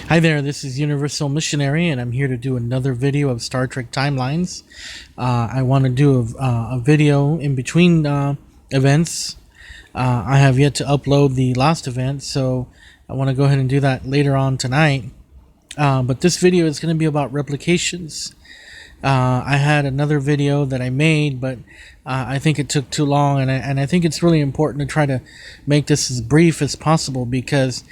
Hi there, this is Universal Missionary, and I'm here to do another video of Star Trek Timelines. I want to do a video in between events. I have yet to upload the last event, so I want to go ahead and do that later on tonight. But this video is going to be about replications. I had another video that I made, but I think it took too long, and I think it's really important to try to make this as brief as possible because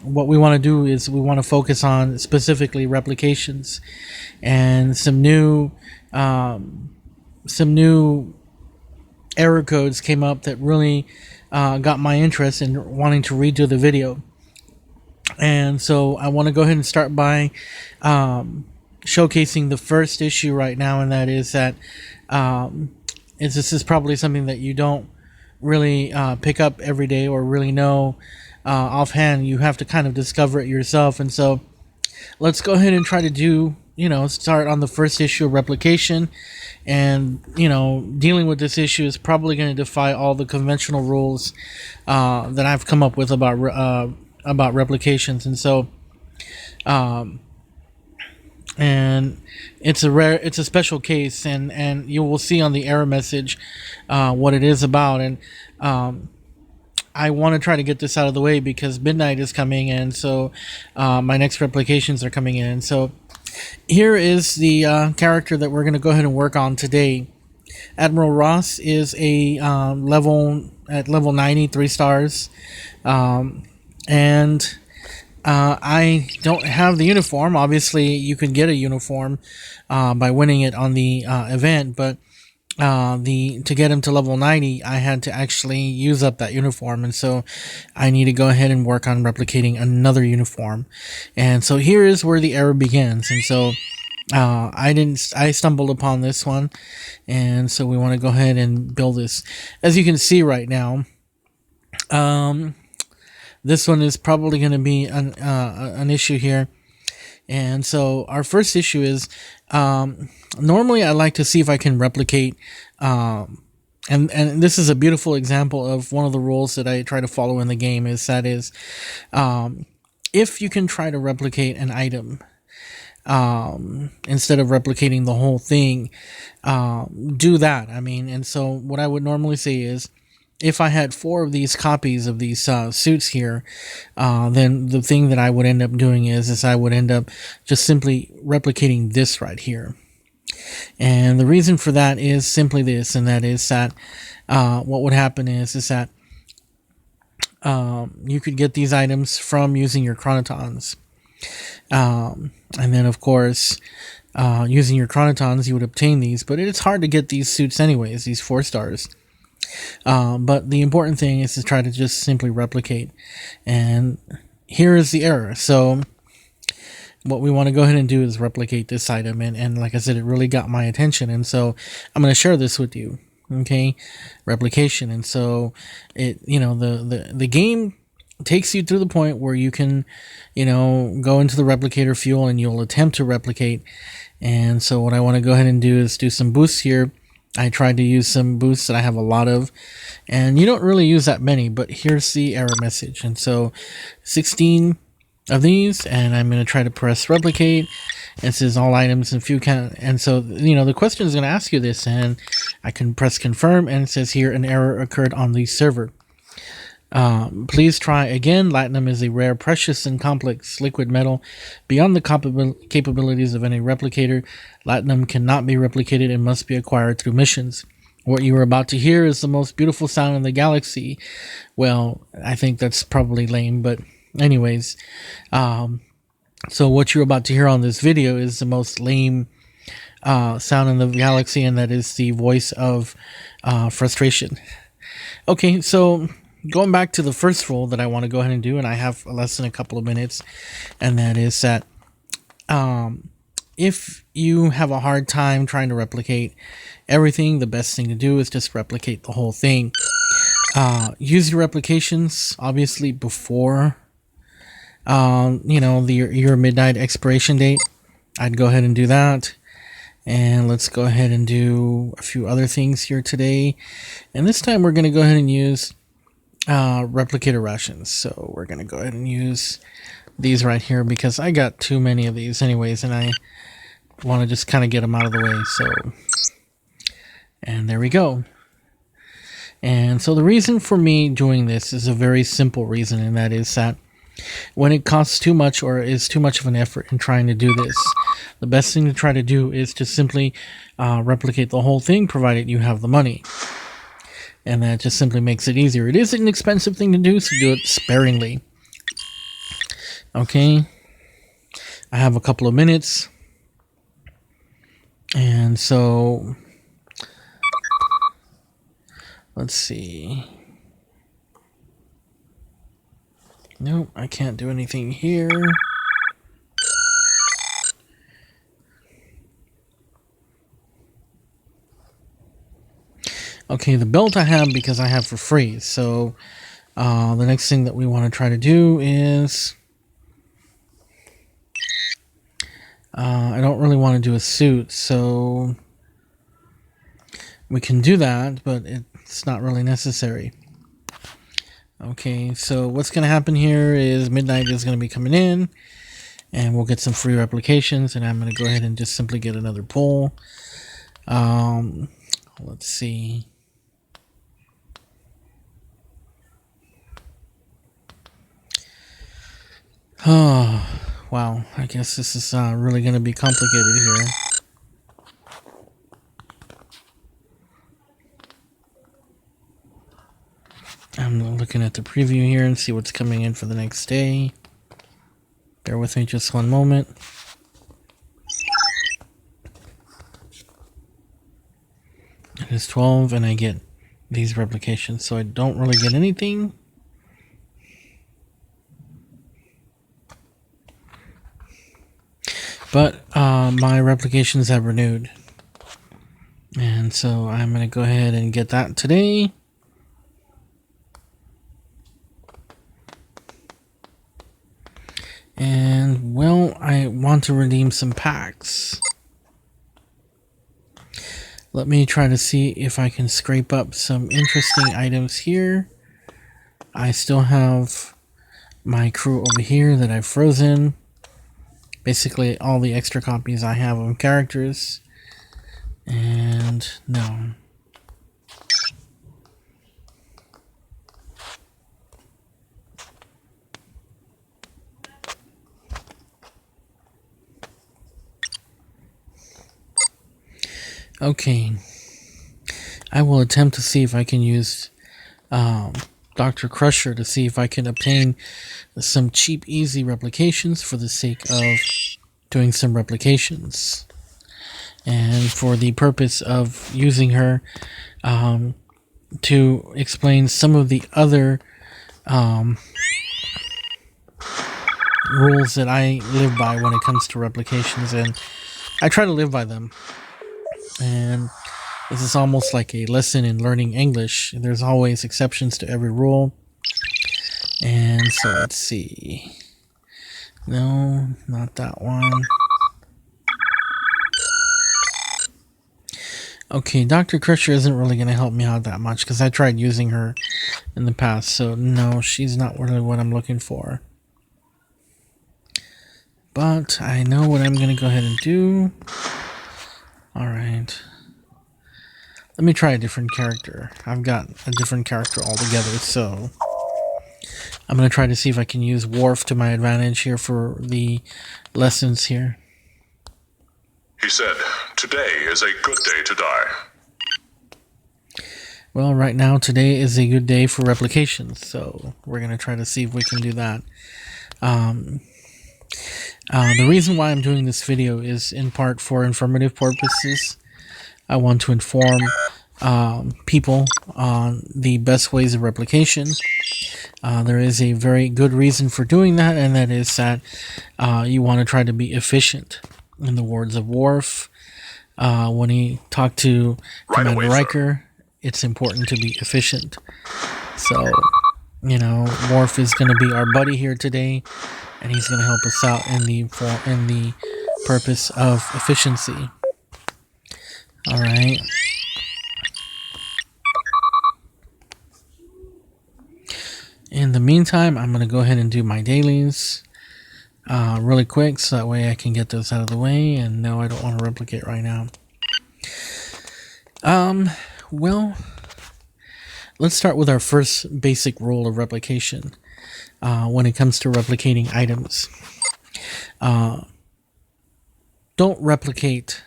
what we want to do is we want to focus on specifically replications and some new error codes came up that really got my interest in wanting to redo the video. And so I want to go ahead and start by showcasing the first issue right now, and that is that this is probably something that you don't really pick up every day or really know offhand. You have to kind of discover it yourself. And so let's go ahead and try to do, start on the first issue of replication. And, dealing with this issue is probably going to defy all the conventional rules that I've come up with about replications. And so, and it's a special case, and you will see on the error message what it is about. And I want to try to get this out of the way because midnight is coming, and so my next replications are coming in. So here is the character that we're going to go ahead and work on today. Admiral Ross is a level 90, 3 stars, and I don't have the uniform. Obviously, you can get a uniform by winning it on the event, but to get him to level 90, I had to actually use up that uniform, and so I need to go ahead and work on replicating another uniform. And so here is where the error begins. And so I stumbled upon this one, and so we want to go ahead and build this. As you can see right now, this one is probably going to be an issue here. And so our first issue is, normally I like to see if I can replicate, and this is a beautiful example of one of the rules that I try to follow in the game, is if you can try to replicate an item, instead of replicating the whole thing, do that. And so what I would normally say is, if I had 4 of these copies of these suits here, then the thing that I would end up doing is I would end up just simply replicating this right here. And the reason for that is simply this, and that is that what would happen is that you could get these items from using your chronotons. And then, of course, using your chronotons, you would obtain these, but it's hard to get these suits anyways, these 4 stars. But the important thing is to try to just simply replicate. And here is the error. So what we want to go ahead and do is replicate this item. And like I said, it really got my attention. And so I'm going to share this with you. Okay. Replication. And so the game takes you to the point where you can, go into the replicator fuel and you'll attempt to replicate. And so what I want to go ahead and do is do some boosts here. I tried to use some boosts that I have a lot of, and you don't really use that many, but here's the error message. And so 16 of these, and I'm going to try to press replicate. It says all items and few count. And so, the question is going to ask you this, and I can press confirm, and it says here an error occurred on the server. Please try again. Latinum is a rare, precious, and complex liquid metal beyond the capabilities of any replicator. Latinum cannot be replicated and must be acquired through missions. What you are about to hear is the most beautiful sound in the galaxy. Well, I think that's probably lame, but anyways, so what you're about to hear on this video is the most lame sound in the galaxy, and that is the voice of frustration. Okay, so going back to the first rule that I want to go ahead and do, and I have less than a couple of minutes, and that is that if you have a hard time trying to replicate everything, the best thing to do is just replicate the whole thing. Use your replications, obviously, before your midnight expiration date. I'd go ahead and do that. And let's go ahead and do a few other things here today. And this time we're going to go ahead and use replicator rations. So we're going to go ahead and use these right here because I got too many of these anyways, and I want to just kind of get them out of the way. So, and there we go. And so the reason for me doing this is a very simple reason, and that is that when it costs too much or is too much of an effort in trying to do this, the best thing to try to do is to simply replicate the whole thing, provided you have the money. And that just simply makes it easier. It is an expensive thing to do, so do it sparingly. Okay. I have a couple of minutes. And so, let's see. Nope, I can't do anything here. Okay, the belt I have because I have for free. So the next thing that we want to try to do is I don't really want to do a suit, so we can do that, but it's not really necessary. Okay, so what's going to happen here is midnight is going to be coming in, and we'll get some free replications, and I'm going to go ahead and just simply get another pull. Let's see. Oh, wow. I guess this is really going to be complicated here. I'm looking at the preview here and see what's coming in for the next day. Bear with me just one moment. It is 12 and I get these replications, so I don't really get anything. But my replications have renewed. And so I'm going to go ahead and get that today. And, well, I want to redeem some packs. Let me try to see if I can scrape up some interesting items here. I still have my crew over here that I've frozen. Basically, all the extra copies I have of characters. And no. Okay. I will attempt to see if I can use Dr. Crusher to see if I can obtain some cheap, easy replications for the sake of doing some replications. And for the purpose of using her to explain some of the other rules that I live by when it comes to replications, and I try to live by them. And this is almost like a lesson in learning English. There's always exceptions to every rule. And so let's see. No, not that one. Okay, Dr. Crusher isn't really going to help me out that much because I tried using her in the past. So no, she's not really what I'm looking for. But I know what I'm going to go ahead and do. Alright. Let me try a different character. I've got a different character altogether, so I'm going to try to see if I can use Worf to my advantage here for the lessons here. He said, "Today is a good day to die." Well, right now, today is a good day for replications, so we're going to try to see if we can do that. The reason why I'm doing this video is in part for informative purposes. I want to inform people on the best ways of replication. There is a very good reason for doing that, and that is that you want to try to be efficient. In the words of Worf, when he talked to Commander Riker, it's important to be efficient. So, you know, Worf is going to be our buddy here today, and he's going to help us out in the purpose of efficiency. All right. In the meantime, I'm going to go ahead and do my dailies. really quick, so that way I can get this out of the way. And no, I don't want to replicate right now. Well, let's start with our first basic rule of replication when it comes to replicating items. Don't replicate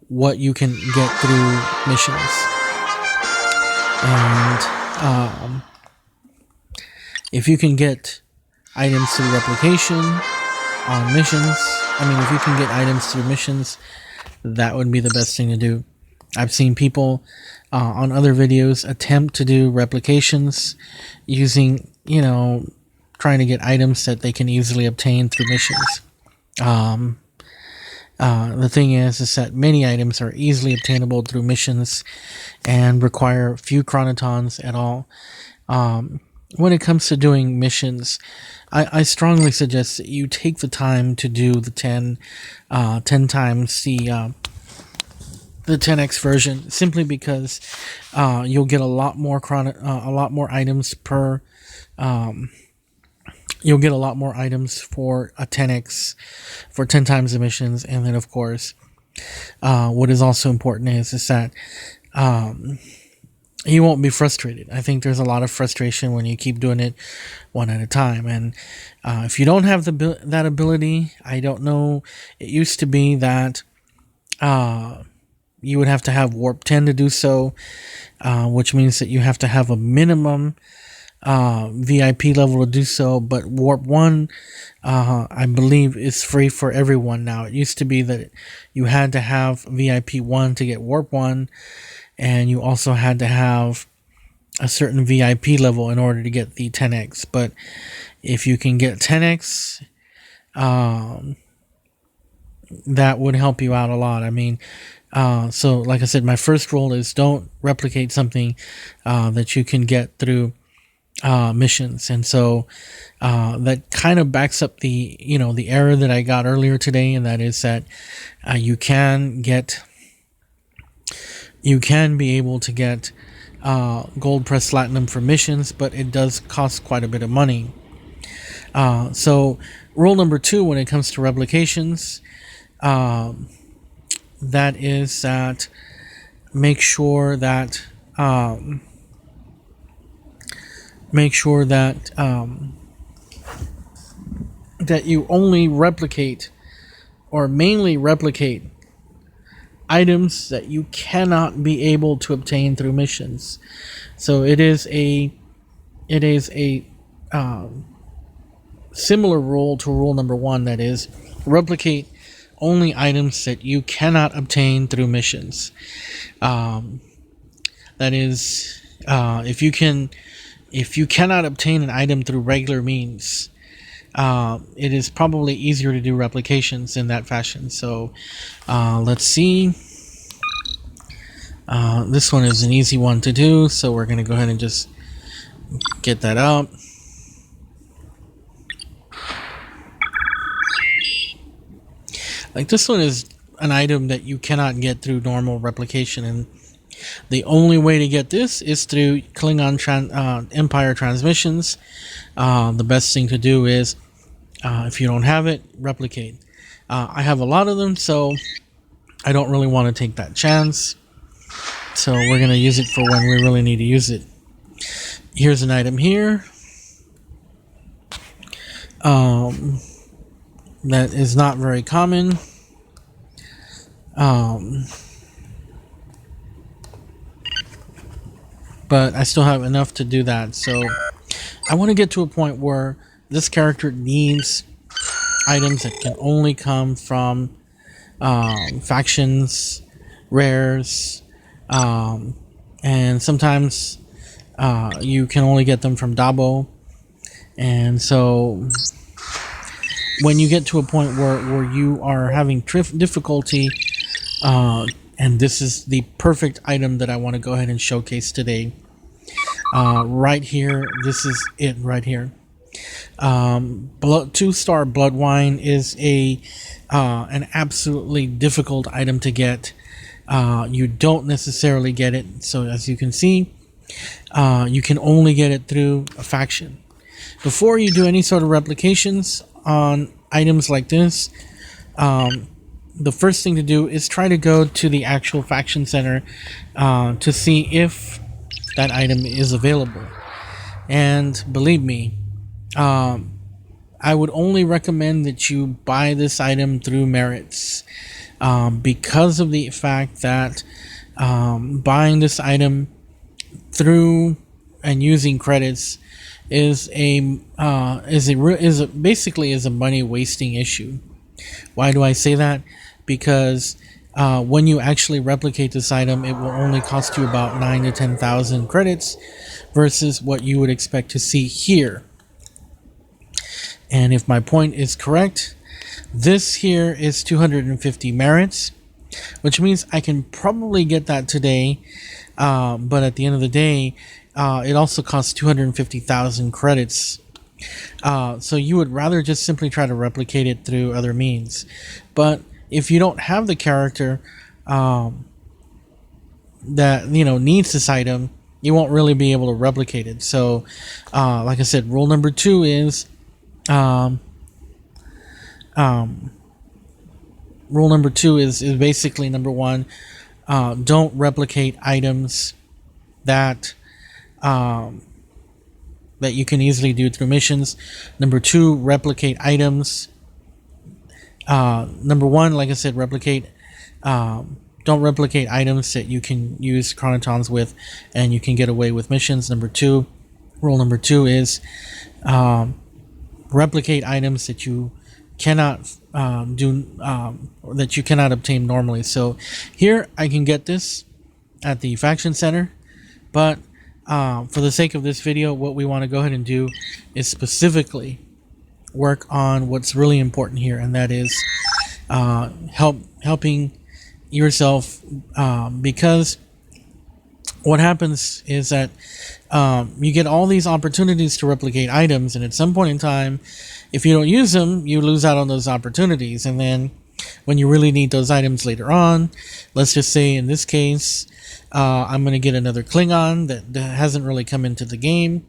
what you can get through missions. And if you can get items through replication on missions, if you can get items through missions, that would be the best thing to do. I've seen people on other videos attempt to do replications using, trying to get items that they can easily obtain through missions. The thing is that many items are easily obtainable through missions and require few chronotons at all. When it comes to doing missions, I strongly suggest that you take the time to do the 10 times the 10x version, simply because you'll get a lot more items per. You'll get a lot more items for a 10x, for 10 times the missions, and then of course, what is also important is that you won't be frustrated. I think there's a lot of frustration when you keep doing it one at a time, and if you don't have that ability, I don't know. It used to be that you would have to have warp 10 to do so, which means that you have to have a minimum VIP level to do so, but warp 1 I believe is free for everyone now. It used to be that you had to have VIP 1 to get warp 1, and you also had to have a certain VIP level in order to get the 10x. But if you can get 10x, that would help you out a lot. So like I said, my first rule is don't replicate something that you can get through missions. And so that kind of backs up the error that I got earlier today, and that is that you can be able to get gold press platinum for missions, but it does cost quite a bit of money. So rule number 2 when it comes to replications, that is that make sure that that you only replicate, or mainly replicate, items that you cannot be able to obtain through missions. So it is a similar rule to rule number 1, that is replicate only items that you cannot obtain through missions. That is, if you cannot obtain an item through regular means, it is probably easier to do replications in that fashion. So let's see. This one is an easy one to do, so we're going to go ahead and just get that out. Like, this one is an item that you cannot get through normal replication, and the only way to get this is through Klingon Empire transmissions. The best thing to do is, if you don't have it, replicate. I have a lot of them, so I don't really want to take that chance. So we're going to use it for when we really need to use it. Here's an item here. That is not very common. But I still have enough to do that. So I want to get to a point where this character needs items that can only come from factions, rares, and sometimes you can only get them from Dabo. And so when you get to a point where you are having difficulty, and this is the perfect item that I want to go ahead and showcase today. Right here, this is it right here. 2-star blood wine is an absolutely difficult item to get. You don't necessarily get it. So as you can see, you can only get it through a faction. before you do any sort of replications on items like this, the first thing to do is try to go to the actual faction center to see if that item is available. And believe me, I would only recommend that you buy this item through merits, because of the fact that buying this item through and using credits is basically a money wasting issue. Why do I say that? Because when you actually replicate this item, it will only cost you about 9 to 10,000 credits versus what you would expect to see here. And if my point is correct, this here is 250 merits, which means I can probably get that today, but at the end of the day, it also costs 250,000 credits. So you would rather just simply try to replicate it through other means. But if you don't have the character that needs this item, you won't really be able to replicate it. So like I said, rule number 2 is basically, number 1, don't replicate items that that you can easily do through missions. Number 2, replicate items. Number 1, like I said, don't replicate items that you can use chronotons with and you can get away with missions. Rule number 2 is replicate items that you cannot that you cannot obtain normally. So here I can get this at the faction center, but for the sake of this video, what we want to go ahead and do is specifically work on what's really important here, and that is helping yourself, because what happens is that you get all these opportunities to replicate items, and at some point in time, if you don't use them, you lose out on those opportunities. And then when you really need those items later on, let's just say in this case, I'm going to get another Klingon that hasn't really come into the game,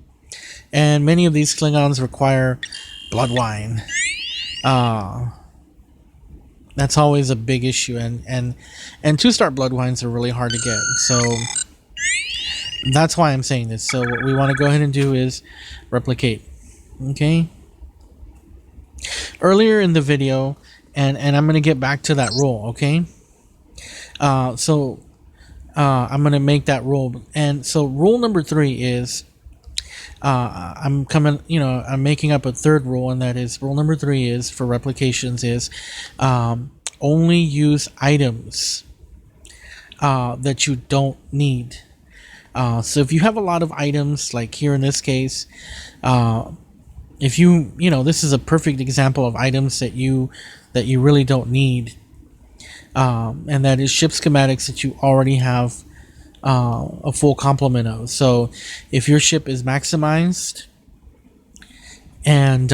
and many of these Klingons require blood wine. That's always a big issue, and 2-star blood wines are really hard to get. So that's why I'm saying this. So what we want to go ahead and do is replicate. Okay. Earlier in the video, and I'm going to get back to that rule. Okay. So I'm going to make that rule, and so rule number 3 is I'm making up a third rule, and that is rule number 3 is for replications is only use items that you don't need. So if you have a lot of items, like here in this case, if this is a perfect example of items that you really don't need, and that is ship schematics that you already have a full complement of. So if your ship is maximized and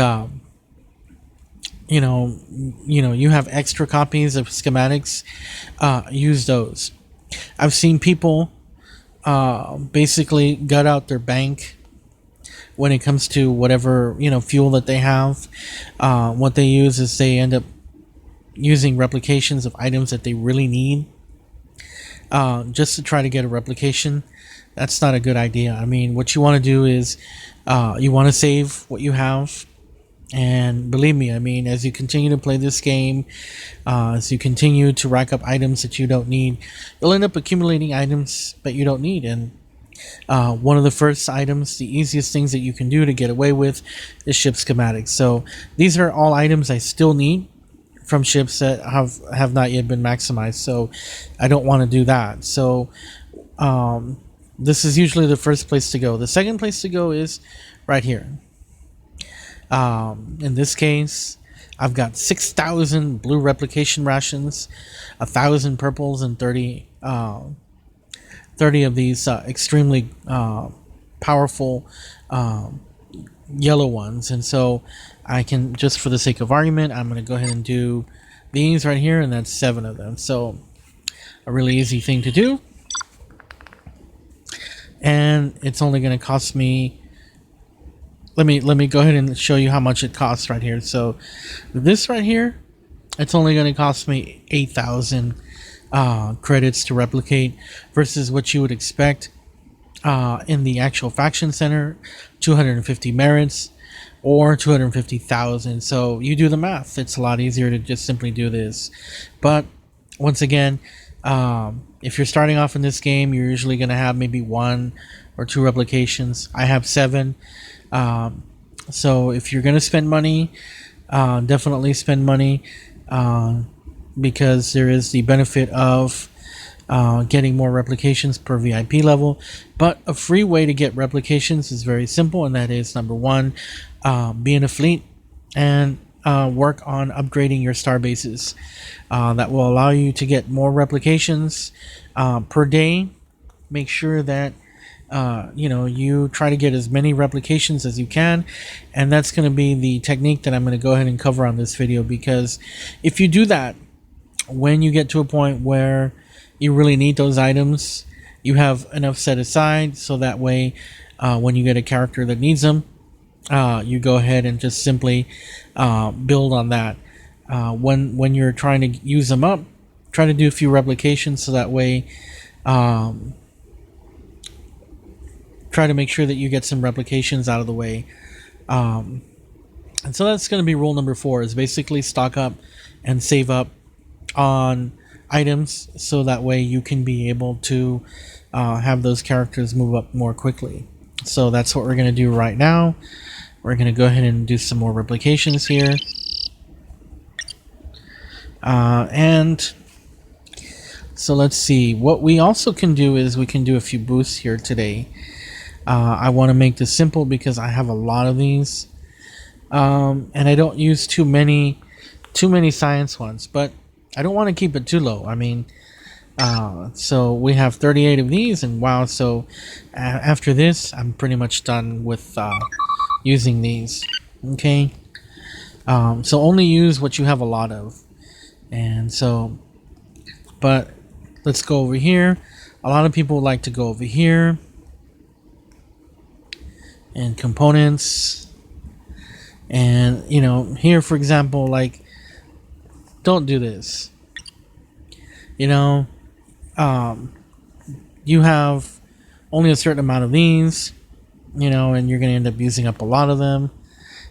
you have extra copies of schematics, use those. I've seen people basically gut out their bank when it comes to whatever fuel that they have. What they use is they end up using replications of items that they really need, just to try to get a replication. That's not a good idea. I mean, what you want to do is you want to save what you have. And believe me, I mean, as you continue to play this game, as you continue to rack up items that you don't need, you'll end up accumulating items that you don't need. And one of the first items, the easiest things that you can do to get away with, is ship schematics. So these are all items I still need from ships that have not yet been maximized. So I don't want to do that. So this is usually the first place to go. The second place to go is right here. In this case, I've got 6,000 blue replication rations, 1,000 purples, and 30 of these extremely powerful yellow ones. And so I can, just for the sake of argument, I'm going to go ahead and do these right here, and that's 7 of them. So a really easy thing to do. And it's only going to cost me let me go ahead and show you how much it costs right here. So this right here, it's only going to cost me 8,000 credits to replicate versus what you would expect in the actual faction center, 250 merits or 250,000. So you do the math. It's a lot easier to just simply do this. But once again, if you're starting off in this game, you're usually going to have maybe 1 or 2 replications. I have 7. So if you're going to spend money, definitely spend money, because there is the benefit of getting more replications per VIP level. But a free way to get replications is very simple, and that is number 1, be in a fleet and work on upgrading your star bases. That will allow you to get more replications per day. Make sure that you try to get as many replications as you can, and that's going to be the technique that I'm going to go ahead and cover on this video, because if you do that, when you get to a point where you really need those items, you have enough set aside, so that way when you get a character that needs them, you go ahead and just simply build on that. When you're trying to use them up, try to do a few replications, so that way try to make sure that you get some replications out of the way. And so that's going to be rule number 4, is basically stock up and save up on items, so that way you can be able to have those characters move up more quickly. So that's what we're going to do right now. We're going to go ahead and do some more replications here. And so let's see. What we also can do is we can do a few boosts here today. I want to make this simple because I have a lot of these. And I don't use too many science ones, but I don't want to keep it too low. I mean, so we have 38 of these, and wow, so after this, I'm pretty much done with using these. Okay, so only use what you have a lot of. And so, but let's go over here. A lot of people like to go over here and components, and here, for example, like, don't do this. You have only a certain amount of these, and you're going to end up using up a lot of them.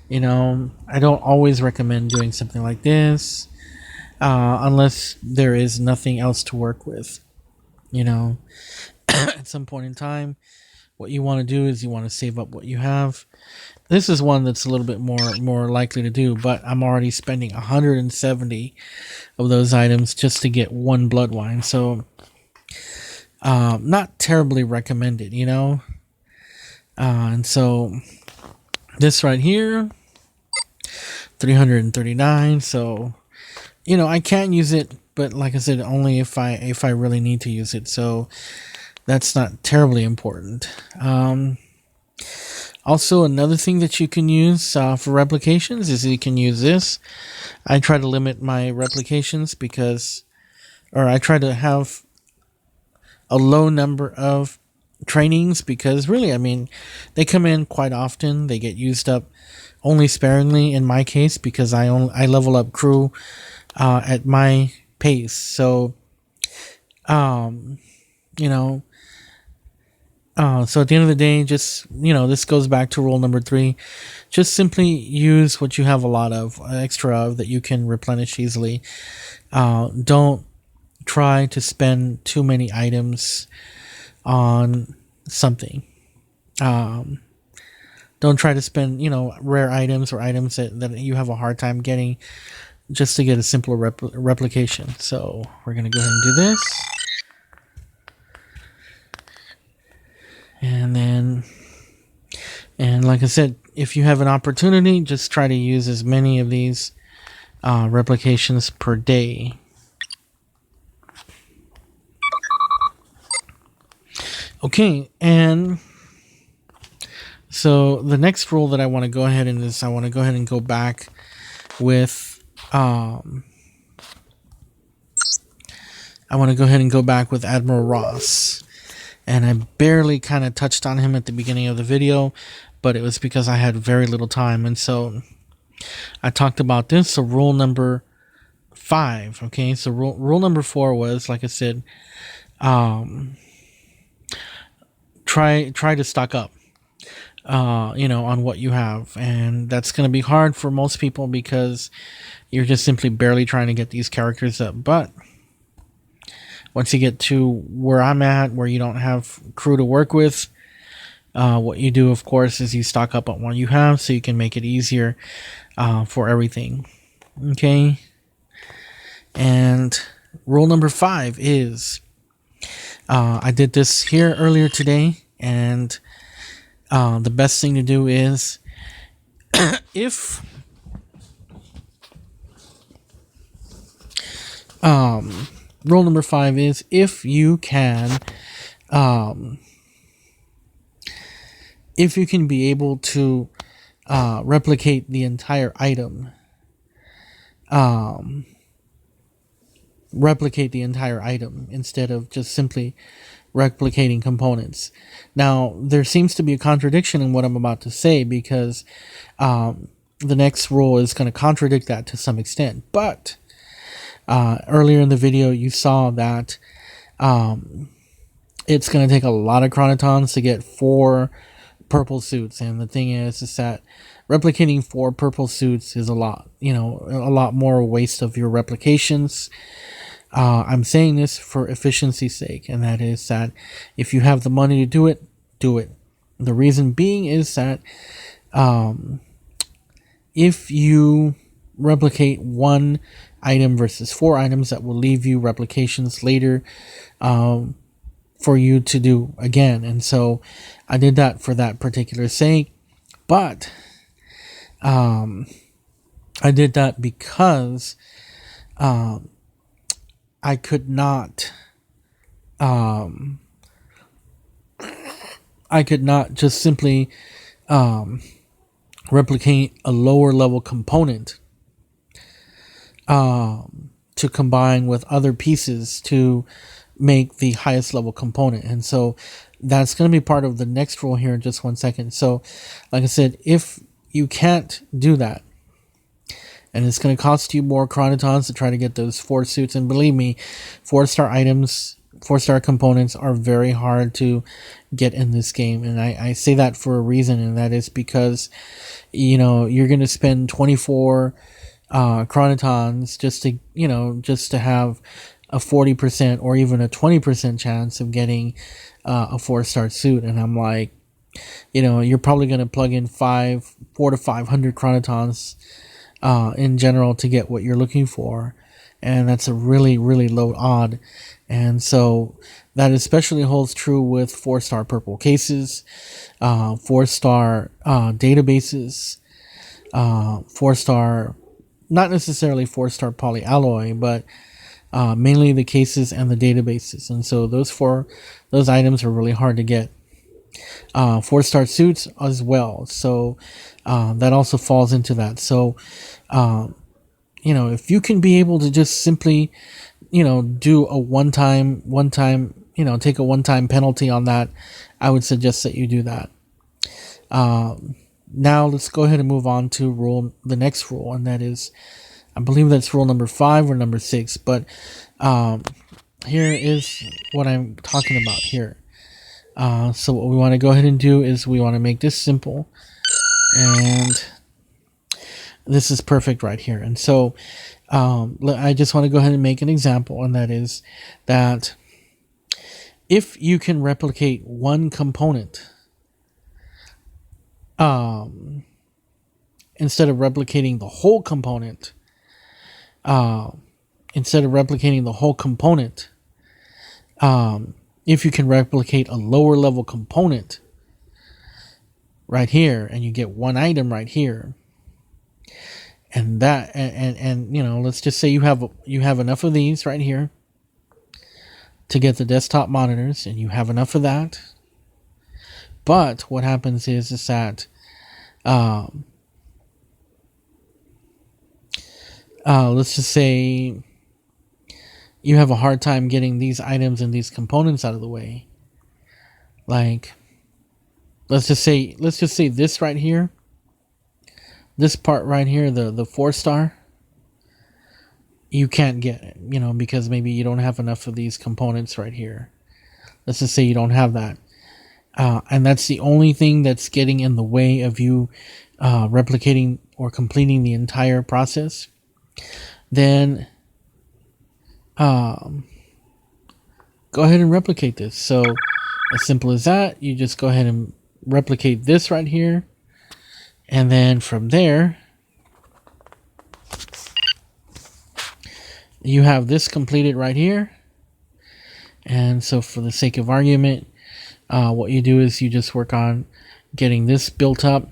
I don't always recommend doing something like this unless there is nothing else to work with. At some point in time, what you want to do is you want to save up what you have. This is one that's a little bit more likely to do, but I'm already spending 170 of those items just to get 1 blood wine. So not terribly recommended, and so this right here, 339. So I can use it, but like I said, only if I really need to use it. So that's not terribly important. Also, another thing that you can use for replications is you can use this. I try to limit my replications I try to have a low number of trainings, because really, I mean, they come in quite often. They get used up only sparingly in my case, because I level up crew at my pace. So, so at the end of the day, just, this goes back to rule number 3. Just simply use what you have a lot of, extra of, that you can replenish easily. Don't try to spend too many items on something. Don't try to spend, rare items or items that you have a hard time getting just to get a simpler replication. So we're going to go ahead and do this. And like I said, if you have an opportunity, just try to use as many of these replications per day. Okay, and so the next rule that I want to go ahead and go back with Admiral Ross. And I barely kind of touched on him at the beginning of the video, but it was because I had very little time. And so I talked about this. So rule number 5. Okay, so rule number 4 was, like I said, try to stock up, on what you have, and that's going to be hard for most people because you're just simply barely trying to get these characters up. But once you get to where I'm at, where you don't have crew to work with, what you do, of course, is you stock up on what you have so you can make it easier for everything. Okay. And rule number 5 is, I did this here earlier today, and the best thing to do is if rule number 5 is, if you can be able to replicate the entire item, instead of just simply replicating components. Now, there seems to be a contradiction in what I'm about to say, because the next rule is going to contradict that to some extent. But earlier in the video, you saw that it's going to take a lot of chronotons to get 4 purple suits. And the thing is that replicating 4 purple suits is a lot more waste of your replications. I'm saying this for efficiency's sake, and that is that if you have the money to do it, do it. The reason being is that if you replicate 1 item versus 4 items, that will leave you replications later for you to do again. And so I did that for that particular sake, but I did that because I could not just simply replicate a lower level component to combine with other pieces to make the highest level component. And so that's going to be part of the next rule here in just 1 second. So like I said, if you can't do that, and it's going to cost you more chronotons to try to get those 4 suits, and believe me, 4-star items, 4-star components are very hard to get in this game. And I say that for a reason, and that is because you're going to spend 24 chronotons just to have a 40% or even a 20% chance of getting a 4-star suit. And I'm like, you're probably going to plug in 400 to 500 chronotons in general to get what you're looking for, and that's a really, really low odd. And so that especially holds true with 4-star purple cases, 4-star databases, 4-star, not necessarily 4-star polyalloy, but mainly the cases and the databases. And so those items are really hard to get. 4-star suits as well. So that also falls into that. So if you can be able to just simply do a one-time take a one-time penalty on that, I would suggest that you do that. Now let's go ahead and move on to the next rule, and that is, I believe that's rule number 5 or number 6, but here is what I'm talking about here. So what we want to go ahead and do is we want to make this simple, and this is perfect right here. And so I just want to go ahead and make an example, and that is that if you can replicate 1 component instead of replicating the whole component, if you can replicate a lower level component right here, and you get 1 item right here, and that, and let's just say you have enough of these right here to get the desktop monitors, and you have enough of that. But what happens is that let's just say you have a hard time getting these items and these components out of the way. Like, let's just say this right here, this part right here, the 4-star, you can't get it, because maybe you don't have enough of these components right here. Let's just say you don't have that. And that's the only thing that's getting in the way of you replicating or completing the entire process. Then go ahead and replicate this. So as simple as that, you just go ahead and replicate this right here. And then from there, you have this completed right here. And so for the sake of argument, what you do is you just work on getting this built up,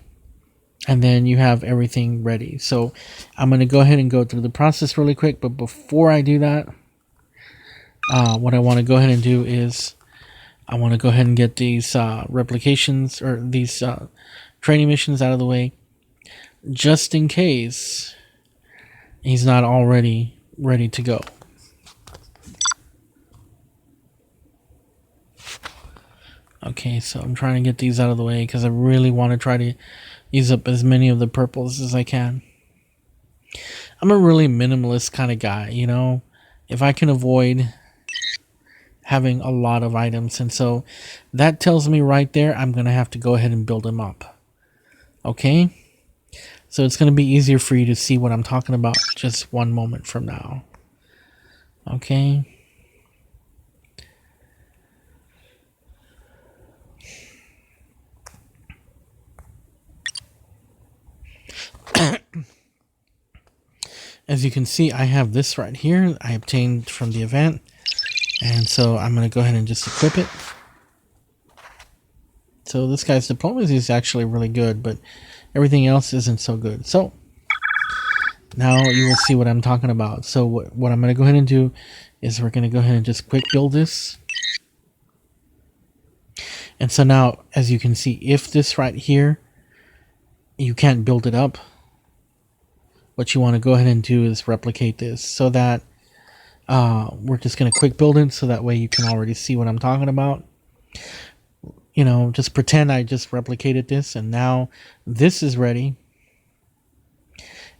and then you have everything ready. So I'm going to go ahead and go through the process really quick. But before I do that, what I want to go ahead and do is I want to go ahead and get these replications, or these training missions out of the way, just in case he's not already ready to go. Okay, so I'm trying to get these out of the way because I really want to try to use up as many of the purples as I can. I'm a really minimalist kind of guy, if I can avoid having a lot of items. And so that tells me right there I'm going to have to go ahead and build them up. Okay? So it's going to be easier for you to see what I'm talking about just one moment from now. Okay? As you can see, I have this right here I obtained from the event. And so I'm going to go ahead and just equip it. So this guy's diplomacy is actually really good, but everything else isn't so good. So now you will see what I'm talking about. So what I'm going to go ahead and do is we're going to go ahead and just quick build this. And so now, as you can see, if this right here, you can't build it up, what you want to go ahead and do is replicate this so that we're just going to quick build it so that way you can already see what I'm talking about. Just pretend I just replicated this and now this is ready.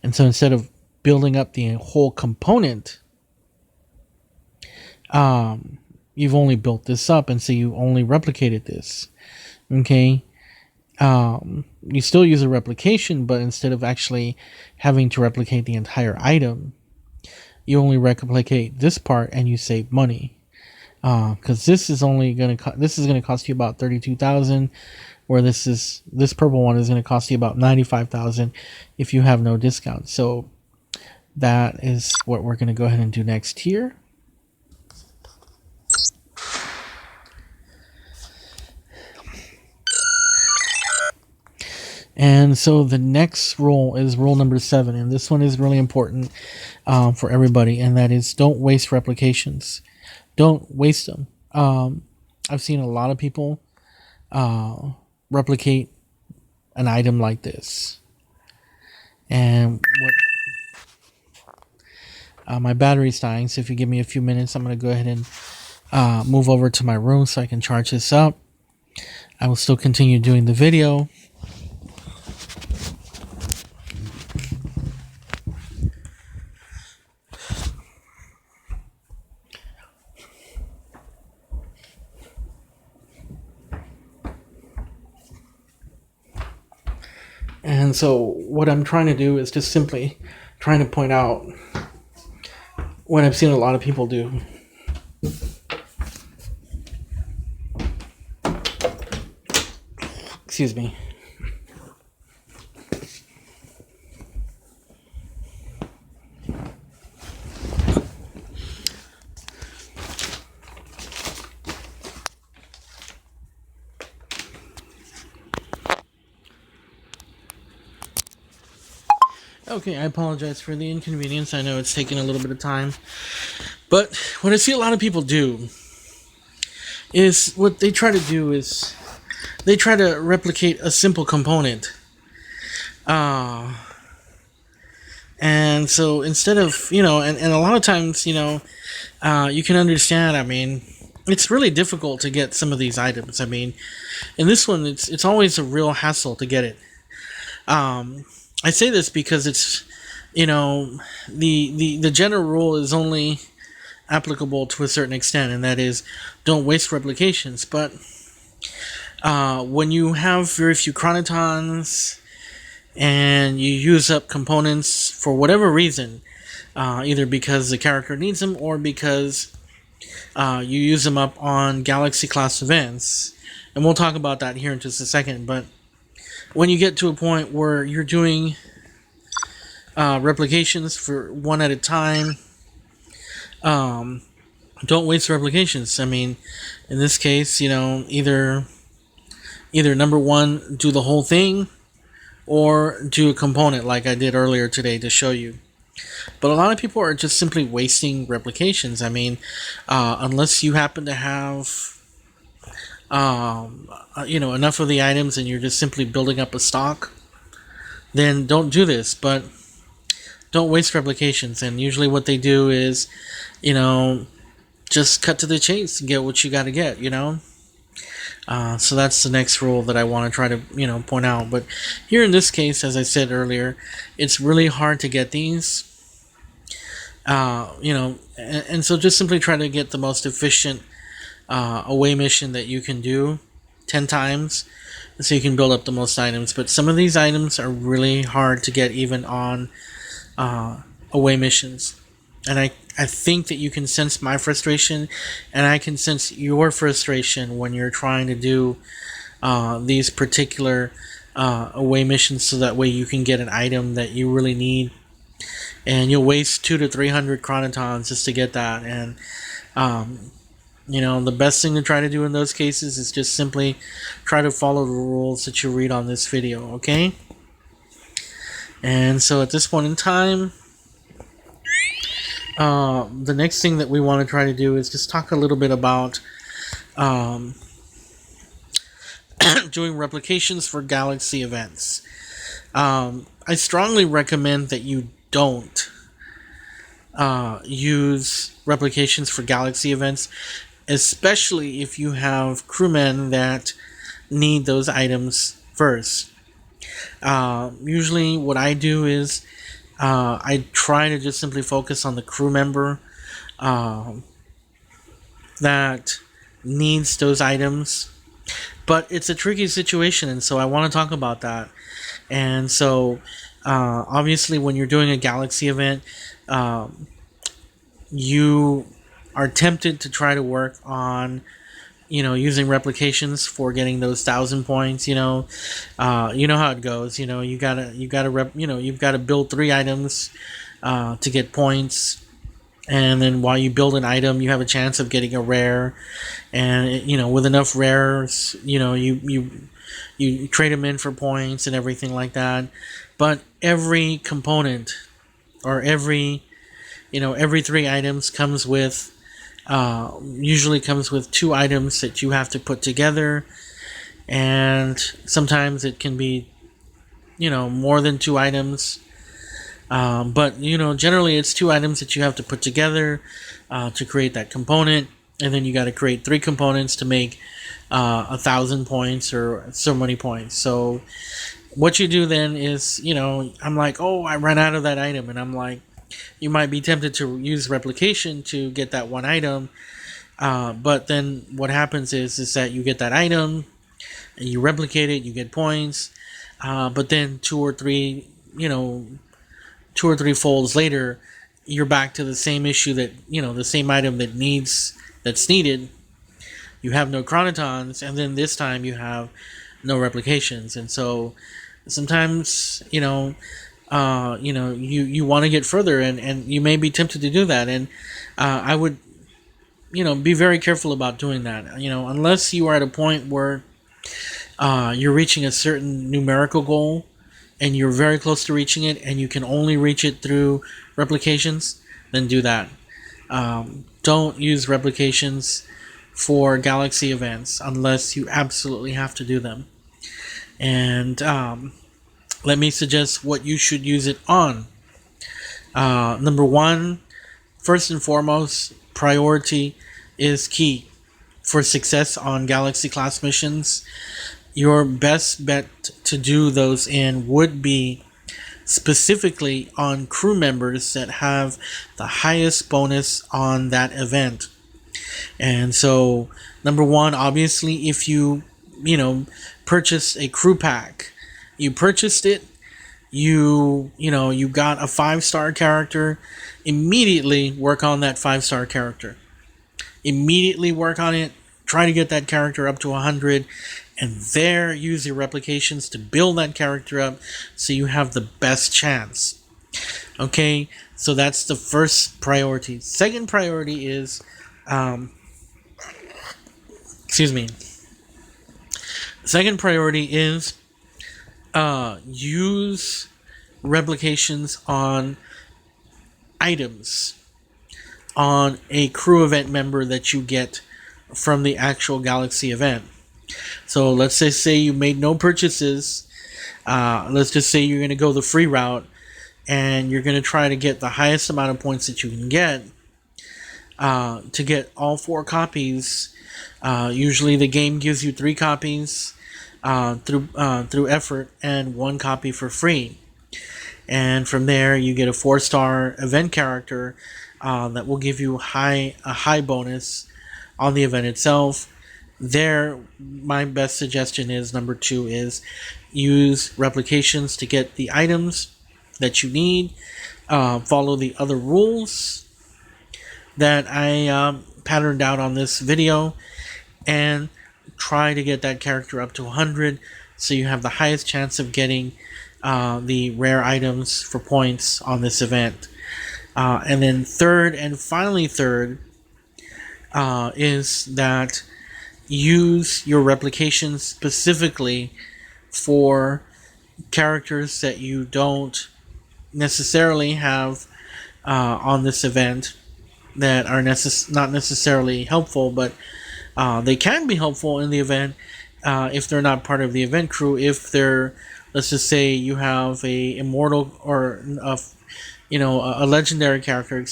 And so instead of building up the whole component, you've only built this up, and so you only replicated this. Okay. You still use a replication, but instead of actually having to replicate the entire item, you only replicate this part and you save money. Because this is only going to cost you about 32,000, where this purple one is going to cost you about 95,000 if you have no discount. So that is what we're going to go ahead and do next here. And so the next rule is rule number 7, and this one is really important for everybody, and that is don't waste replications. Don't waste them. I've seen a lot of people replicate an item like this. And my battery's dying, so if you give me a few minutes, I'm going to go ahead and move over to my room so I can charge this up. I will still continue doing the video. And so what I'm trying to do is just simply trying to point out what I've seen a lot of people do. Excuse me. Okay, I apologize for the inconvenience. I know it's taking a little bit of time. But what I see a lot of people do is what they try to do is they try to replicate a simple component. And so instead of, and a lot of times, you can understand, I mean, it's really difficult to get some of these items. I mean, in this one, it's always a real hassle to get it. I say this because it's, the general rule is only applicable to a certain extent, and that is, don't waste replications. But when you have very few chronotons and you use up components for whatever reason, either because the character needs them or because you use them up on Galaxy class events, and we'll talk about that here in just a second. But when you get to a point where you're doing replications for one at a time, don't waste replications. I mean, in this case, either number one, do the whole thing, or do a component like I did earlier today to show you. But a lot of people are just simply wasting replications. I mean, unless you happen to have, enough of the items and you're just simply building up a stock, then don't do this. But don't waste replications. And usually what they do is, just cut to the chase and get what you got to get, So that's the next rule that I want to try to, point out. But here in this case, as I said earlier, it's really hard to get these. And so just simply try to get the most efficient away mission that you can do 10 times so you can build up the most items. But some of these items are really hard to get even on away missions. And I think that you can sense my frustration, and I can sense your frustration when you're trying to do these particular away missions, so that way you can get an item that you really need. And you'll waste 200 to 300 chronotons just to get that. And the best thing to try to do in those cases is just simply try to follow the rules that you read on this video, okay? And so at this point in time, the next thing that we want to try to do is just talk a little bit about doing replications for Galaxy events. I strongly recommend that you don't use replications for Galaxy events, especially if you have crewmen that need those items first. Usually what I do is I try to just simply focus on the crew member that needs those items. But it's a tricky situation, and so I want to talk about that. And so obviously when you're doing a Galaxy event, you are tempted to try to work on using replications for getting those 1,000 points. You know how it goes. You've got to build 3 items to get points, and then while you build an item, you have a chance of getting a rare. And with enough rares, you trade them in for points and everything like that. But every component, or every 3 items comes with, usually comes with 2 items that you have to put together, and sometimes it can be more than 2 items, but generally it's 2 items that you have to put together to create that component, and then you got to create 3 components to make 1,000 points or so many points. So what you do then is, I'm like, oh, I ran out of that item, and I'm like, you might be tempted to use replication to get that one item, but then what happens is that you get that item and you replicate it, you get points, but then 2 or 3 folds later, you're back to the same issue, that the same item that's needed. You have no chronotons, and then this time you have no replications. And so sometimes you want to get further, and you may be tempted to do that, and I would be very careful about doing that, unless you are at a point where you're reaching a certain numerical goal and you're very close to reaching it, and you can only reach it through replications. Then do that. Don't use replications for Galaxy events unless you absolutely have to do them. And let me suggest what you should use it on. Number 1, first and foremost, priority is key. for success on Galaxy class missions, your best bet to do those in would be specifically on crew members that have the highest bonus on that event. And so, number one, obviously, if you purchase a crew pack, you purchased it, you got a 5-star character, immediately work on that 5-star character. Immediately work on it. Try to get that character up to 100, and there use your replications to build that character up so you have the best chance. Okay, so that's the first priority. Second priority is, Second priority is use replications on items on a crew event member that you get from the actual Galaxy event. So let's just say you made no purchases. Let's just say you're going to go the free route and you're going to try to get the highest amount of points that you can get to get all 4 copies. Usually the game gives you 3 copies through effort and 1 copy for free. And from there you get a 4-star event character that will give you a high bonus on the event itself. There, my best suggestion is number 2 is use replications to get the items that you need. Follow the other rules that I patterned out on this video, and try to get that character up to 100 so you have the highest chance of getting the rare items for points on this event. And then third is that use your replications specifically for characters that you don't necessarily have on this event that are not necessarily helpful, but they can be helpful in the event if they're not part of the event crew. If they're, let's just say you have a immortal or a legendary character,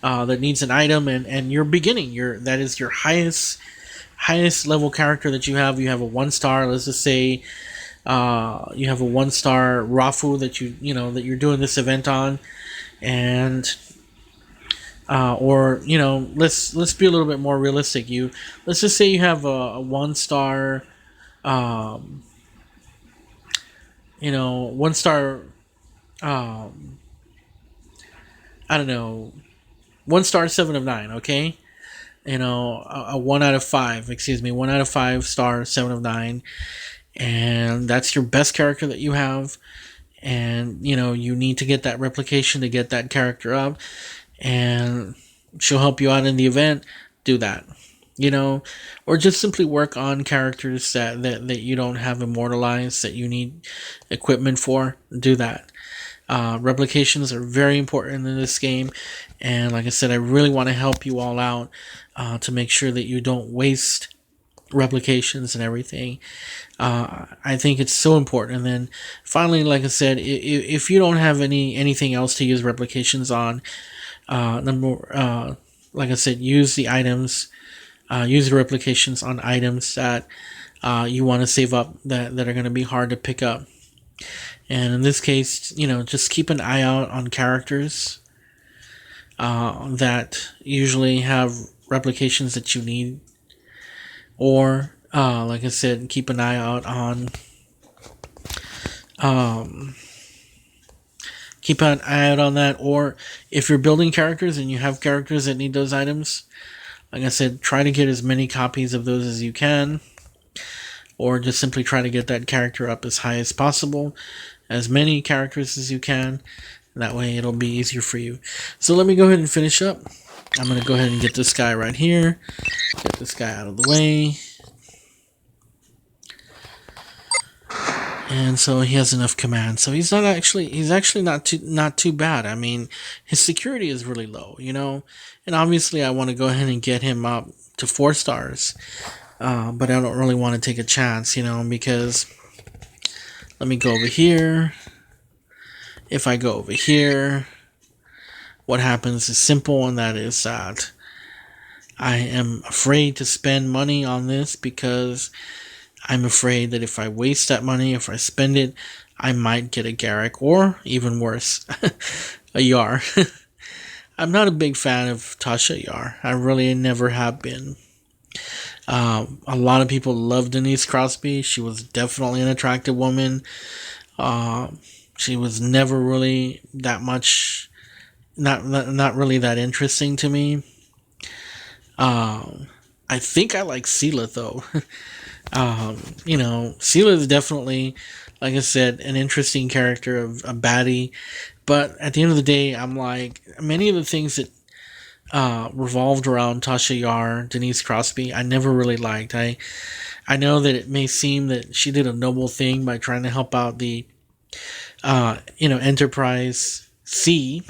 that needs an item, and you're beginning, that is your highest level character that you have. You have a 1-star. Let's just say you have a 1-star Rafu that that you're doing this event on, and let's be a little bit more realistic. Let's just say you have a 1-star, 1-star, I don't know, 1-star 7 of 9. Okay, a 1 out of 5. 1 out of 5 star 7 of 9, and that's your best character that you have. And you need to get that replication to get that character up, and she'll help you out in the event. Do that, or just simply work on characters that you don't have immortalized, that you need equipment for. Do that. Replications are very important in this game, and like I said, I really want to help you all out to make sure that you don't waste replications and everything. I think it's so important. And then finally, like I said, if you don't have anything else to use replications on, like I said, use the items, use the replications on items that you want to save up that are going to be hard to pick up. And in this case, just keep an eye out on characters that usually have replications that you need. Or, like I said, keep an eye out on that. Or if you're building characters and you have characters that need those items, like I said, try to get as many copies of those as you can. Or just simply try to get that character up as high as possible. As many characters as you can. That way it'll be easier for you. So let me go ahead and finish up. I'm going to go ahead and get this guy right here. Get this guy out of the way. And so he has enough command. So he's actually not too bad. I mean, his security is really low, And obviously I want to go ahead and get him up to 4 stars. But I don't really want to take a chance, because let me go over here. If I go over here, what happens is simple, and that is that I am afraid to spend money on this because I'm afraid that if I waste that money, if I spend it, I might get a Garrick or even worse, a Yar. I'm not a big fan of Tasha Yar. I really never have been. A lot of people love Denise Crosby. She was definitely an attractive woman. Uh, she was never really that much, not really that interesting to me. I think I like Sela though. Sela is definitely, like I said, an interesting character of a baddie. But at the end of the day, I'm like many of the things that revolved around Tasha Yar, Denise Crosby, I never really liked. I know that it may seem that she did a noble thing by trying to help out the Enterprise C,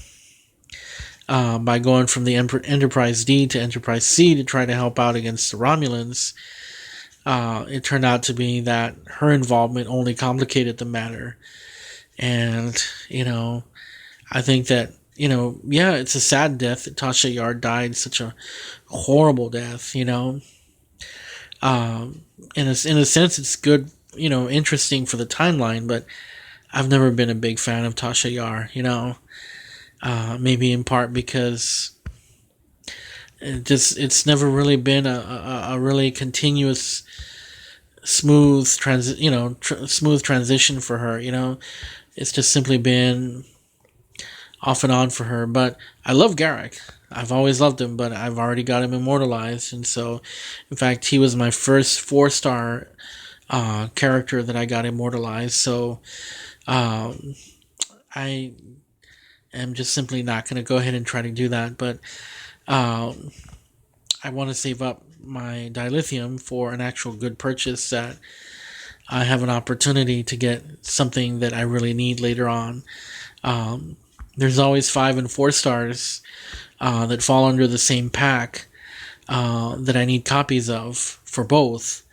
by going from the Enterprise D to Enterprise C to try to help out against the Romulans. It turned out to be that her involvement only complicated the matter. And, I think that, yeah, it's a sad death that Tasha Yar died such a horrible death, in a sense, it's good, interesting for the timeline, but I've never been a big fan of Tasha Yar, maybe in part because it's never really been a really continuous smooth transition for her. It's just simply been off and on for her. But I love Garrick. I've always loved him, but I've already got him immortalized, and so, in fact, he was my first 4-star character that I got immortalized. So, I am just simply not going to go ahead and try to do that. But I want to save up my dilithium for an actual good purchase that I have an opportunity to get something that I really need later on. There's always 5 and 4 stars that fall under the same pack that I need copies of for both.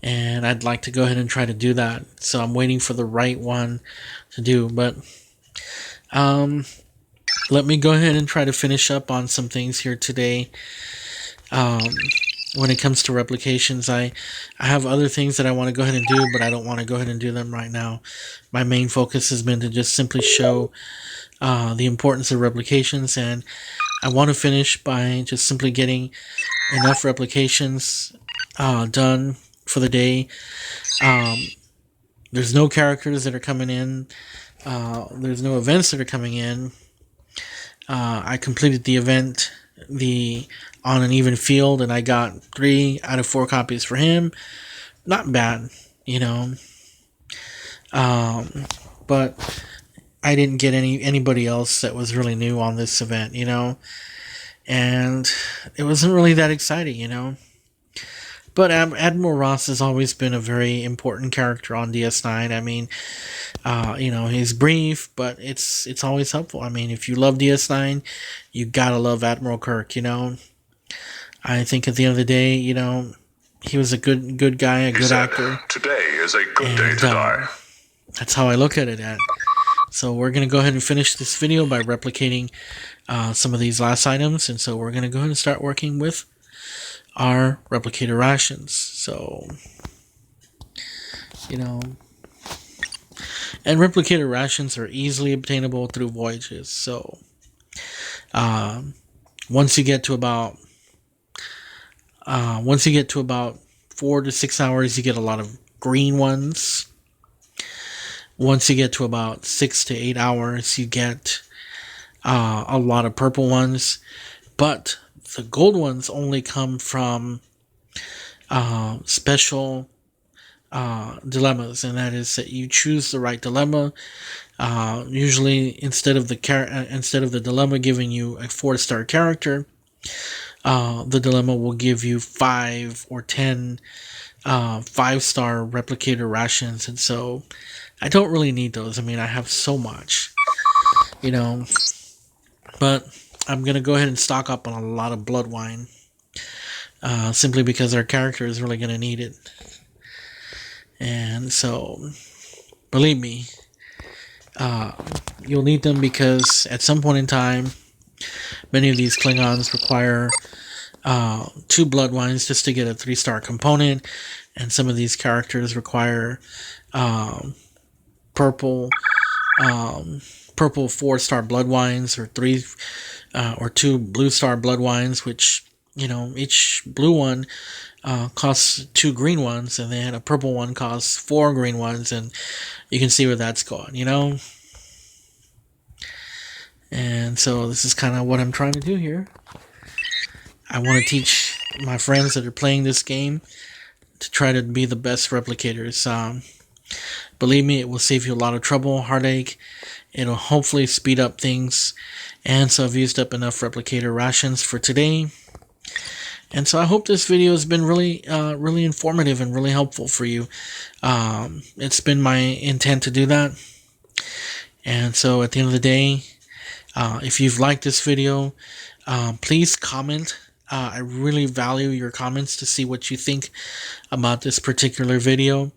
And I'd like to go ahead and try to do that. So I'm waiting for the right one to do. But let me go ahead and try to finish up on some things here today. When it comes to replications, I have other things that I want to go ahead and do, but I don't want to go ahead and do them right now. My main focus has been to just simply show the importance of replications, and I want to finish by just simply getting enough replications done for the day. There's no characters that are coming in. There's no events that are coming in. I completed the event on an even field, and I got 3 out of 4 copies for him. Not bad, but I didn't get anybody else that was really new on this event, and it wasn't really that exciting. But Admiral Ross has always been a very important character on DS9. I mean, he's brief, but it's always helpful. I mean, if you love DS9, you gotta love Admiral Kirk. I think at the end of the day, he was a good guy, a good actor. Today is a good day to die. That's how I look at it. So we're gonna go ahead and finish this video by replicating some of these last items, and so we're gonna go ahead and start working with our replicator rations. So, and replicator rations are easily obtainable through voyages. So, once you get to about 4 to 6 hours, you get a lot of green ones. Once you get to about 6 to 8 hours, you get a lot of purple ones. But the gold ones only come from special dilemmas, and that is that you choose the right dilemma. Usually, instead of the dilemma giving you a 4-star character, the dilemma will give you 5 or 10 5-star replicator rations, and so I don't really need those. I mean, I have so much, but I'm going to go ahead and stock up on a lot of blood wine, simply because our character is really going to need it. And so, believe me, you'll need them because at some point in time, many of these Klingons require 2 blood wines just to get a 3-star component, and some of these characters require purple purple 4-star blood wines, or 2 blue star blood wines, which, each blue one costs 2 green ones, and then a purple one costs 4 green ones, and you can see where that's going. And so this is kind of what I'm trying to do here. I want to teach my friends that are playing this game to try to be the best replicators. Believe me, it will save you a lot of trouble, heartache. It'll hopefully speed up things. And so I've used up enough replicator rations for today. And so I hope this video has been really informative and really helpful for you. It's been my intent to do that. And so at the end of the day, if you've liked this video, please comment. I really value your comments to see what you think about this particular video,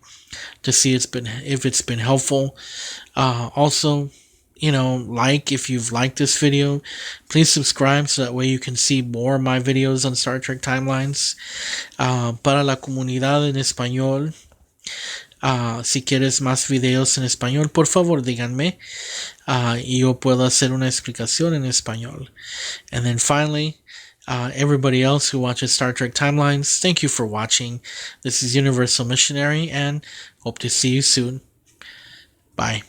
to see if it's been helpful. Also, if you've liked this video, please subscribe so that way you can see more of my videos on Star Trek Timelines. Para la comunidad en español, si quieres más videos en español, por favor díganme, y yo puedo hacer una explicación en español. And then finally, everybody else who watches Star Trek Timelines, thank you for watching. This is Universal Missionary, and hope to see you soon. Bye.